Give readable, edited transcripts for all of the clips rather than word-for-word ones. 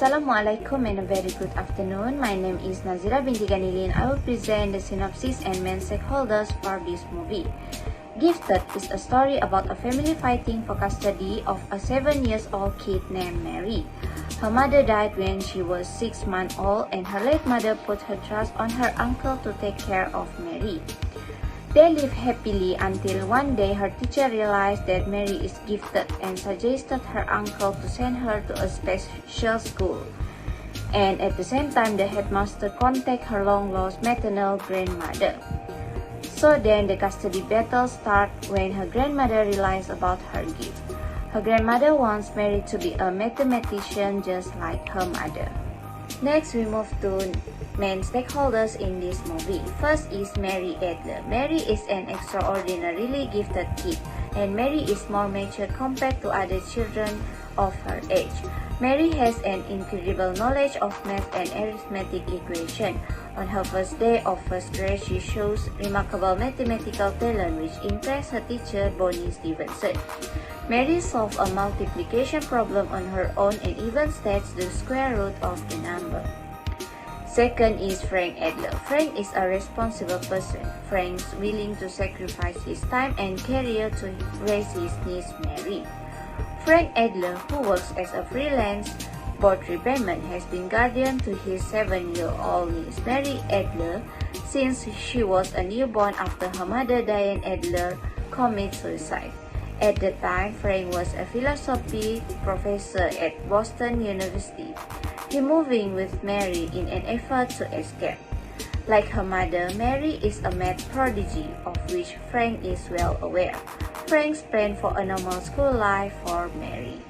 Assalamualaikum and a very good afternoon. My name is Nazira binti Ganilin. I will present the synopsis and main stakeholders for this movie. Gifted is a story about a family fighting for custody of a 7-year-old kid named Mary. Her mother died when she was 6 months old and her late mother put her trust on her uncle to take care of Mary. They live happily until one day her teacher realized that Mary is gifted and suggested her uncle to send her to a special school. And at the same time, the headmaster contacted her long-lost maternal grandmother. So then the custody battle starts when her grandmother realizes about her gift. Her grandmother wants Mary to be a mathematician just like her mother. Next, we move to main stakeholders in this movie. First is Mary Adler. Mary is an extraordinarily gifted kid, and Mary is more mature compared to other children of her age. Mary has an incredible knowledge of math and arithmetic equation. On her first day of first grade, she shows remarkable mathematical talent which impressed her teacher, Bonnie Stevenson. Mary solves a multiplication problem on her own and even states the square root of the number. Second is Frank Adler. Frank is a responsible person. Frank's willing to sacrifice his time and career to raise his niece Mary. Frank Adler, who works as a freelance board repairman, has been guardian to his 7-year-old niece Mary Adler since she was a newborn after her mother Diane Adler committed suicide. At the time, Frank was a philosophy professor at Boston University. He moved in with Mary in an effort to escape. Like her mother, Mary is a math prodigy, of which Frank is well aware. Frank's plan for a normal school life for Mary.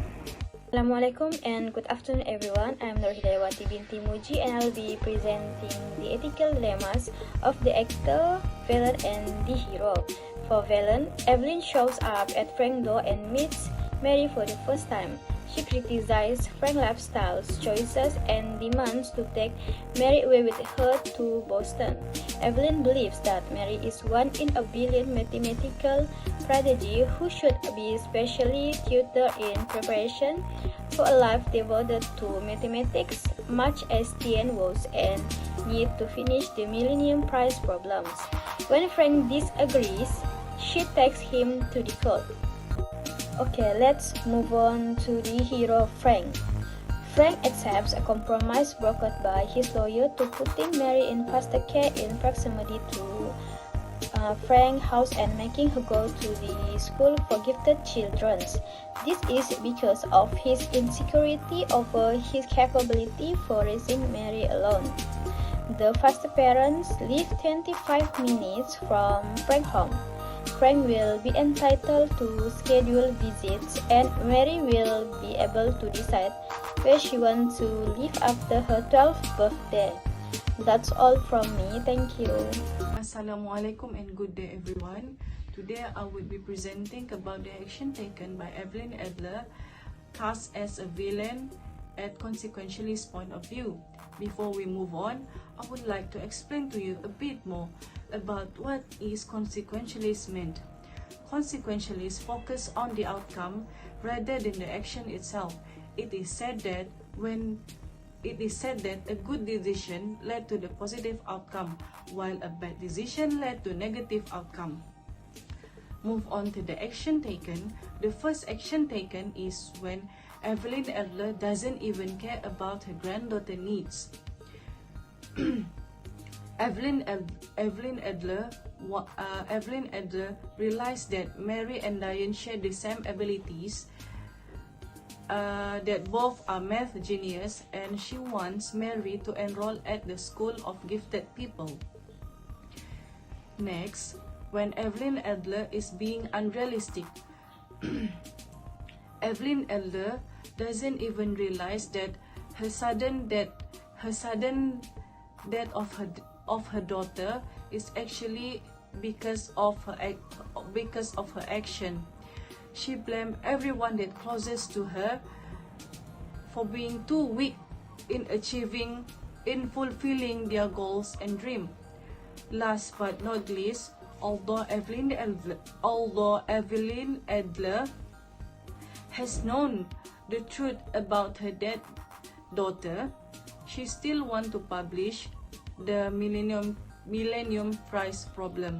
Assalamualaikum and good afternoon everyone. I'm Nur Hidayawati binti Muji and I'll be presenting the ethical dilemmas of the actor, villain and the hero. For villain, Evelyn shows up at Frank's door and meets Mary for the first time. She criticizes Frank's lifestyle choices and demands to take Mary away with her to Boston. Evelyn believes that Mary is one in a billion mathematical prodigy who should be specially tutored in preparation for a life devoted to mathematics, much as Diane was and need to finish the Millennium Prize problems. When Frank disagrees, she takes him to the court. Okay, let's move on to the hero Frank. Frank accepts a compromise brokered by his lawyer to putting Mary in foster care in proximity to Frank's house and making her go to the school for gifted children. This is because of his insecurity over his capability for raising Mary alone. The foster parents live 25 minutes from Frank's home. Frank will be entitled to scheduled visits and Mary will be able to decide where she wants to live after her 12th birthday. That's all from me. Thank you. Assalamualaikum and good day everyone. Today I will be presenting about the action taken by Evelyn Adler, cast as a villain at Consequentialist's point of view. Before we move on, I would like to explain to you a bit more about what is consequentialist meant. Consequentialists focus on the outcome rather than the action itself. It is said that a good decision led to the positive outcome, while a bad decision led to negative outcome. Move on to the action taken. The first action taken is when Evelyn Adler doesn't even care about her granddaughter's needs. Evelyn Adler realized that Mary and Diane share the same abilities, that both are math genius, and she wants Mary to enroll at the School of Gifted People. Next, when Evelyn Adler is being unrealistic, Evelyn Adler doesn't even realize that her sudden death of her daughter is actually because of her action. She blamed everyone that closest to her for being too weak in fulfilling their goals and dreams. Last but not least, although Evelyn Adler has known the truth about her death, daughter, she still want to publish the Millennium Prize problem.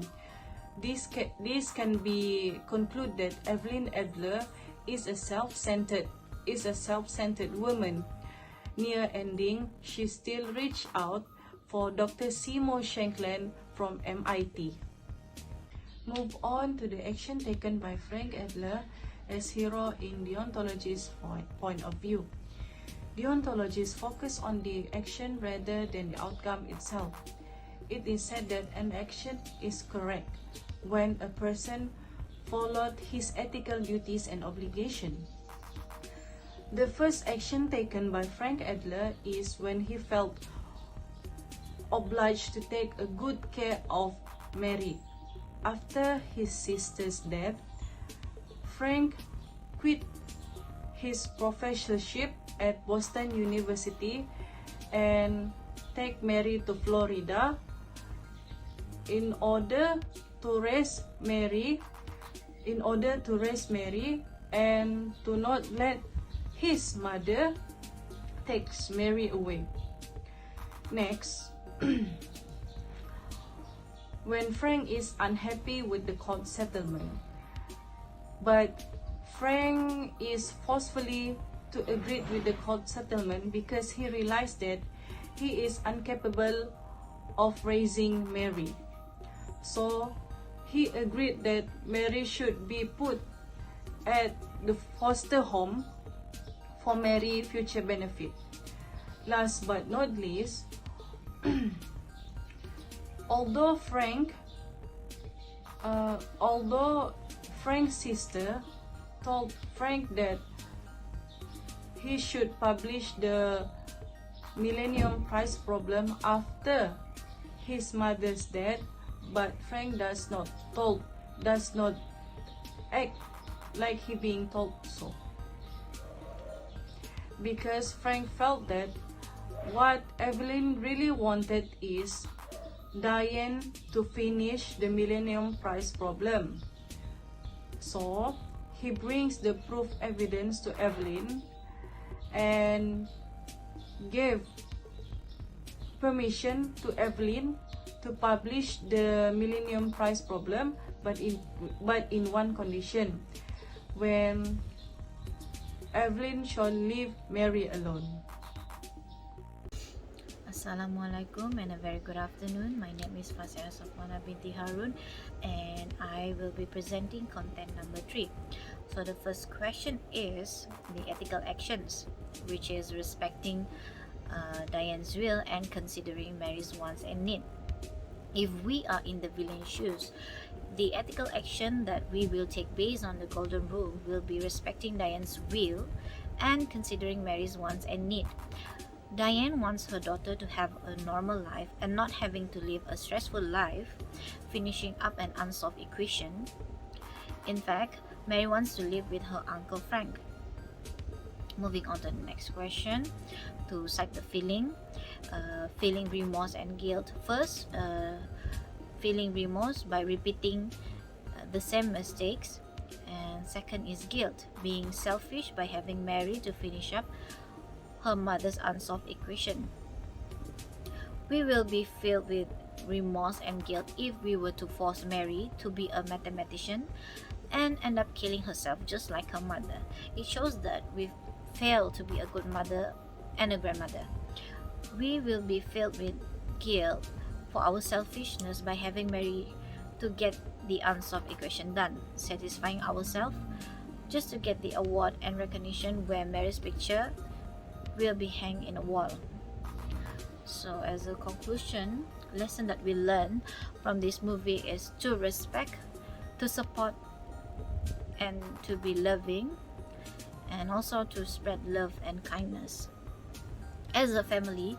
This can be concluded that Evelyn Adler is a self-centered woman. Near ending, she still reached out for Dr. Seymour Shankland from MIT. Move on to the action taken by Frank Adler as hero in deontologist's point of view. Deontologists focus on the action rather than the outcome itself. It is said that an action is correct when a person followed his ethical duties and obligations. The first action taken by Frank Adler is when he felt obliged to take a good care of Mary. After his sister's death, Frank quit his professorship at Boston University and take Mary to Florida in order to raise Mary and to not let his mother takes Mary away. Next, when Frank is unhappy with the court settlement, but Frank is forcefully to agree with the court settlement because he realized that he is incapable of raising Mary. So he agreed that Mary should be put at the foster home for Mary's future benefit. Last but not least, although Frank's sister told Frank that he should publish the Millennium Prize problem after his mother's death, but Frank does not act like he being told so, because Frank felt that what Evelyn really wanted is Diane to finish the Millennium Prize problem. So he brings the proof evidence to Evelyn and gave permission to Evelyn to publish the Millennium Prize problem, but in one condition, when Evelyn shall leave Mary alone. Assalamualaikum and a very good afternoon. My name is Fasira Safwana binti Harun and I will be presenting content number 3. So the first question is the ethical actions, which is respecting Diane's will and considering Mary's wants and need. If we are in the villain's shoes, the ethical action that we will take based on the golden rule will be respecting Diane's will and considering Mary's wants and need. Diane wants her daughter to have a normal life and not having to live a stressful life, finishing up an unsolved equation. In fact, Mary wants to live with her Uncle Frank. Moving on to the next question, to cite the feeling remorse and guilt. First, feeling remorse by repeating the same mistakes, and second is guilt, being selfish by having Mary to finish up her mother's unsolved equation. We will be filled with remorse and guilt if we were to force Mary to be a mathematician and end up killing herself just like her mother. It shows that we've failed to be a good mother and a grandmother. We will be filled with guilt for our selfishness by having Mary to get the unsolved equation done, satisfying ourselves just to get the award and recognition where Mary's picture will be hanged in a wall. So as a conclusion, lesson that we learn from this movie is to respect, to support, and to be loving, and also to spread love and kindness. As a family,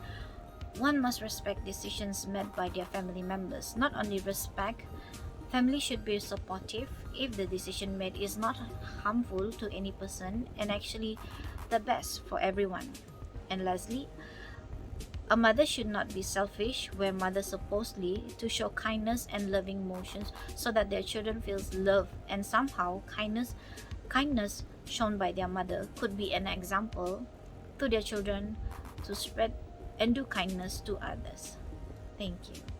one must respect decisions made by their family members. Not only respect, family should be supportive if the decision made is not harmful to any person and actually the best for everyone. And lastly, a mother should not be selfish, where mothers supposedly to show kindness and loving emotions so that their children feels love, and somehow kindness shown by their mother could be an example to their children to spread and do kindness to others. Thank you.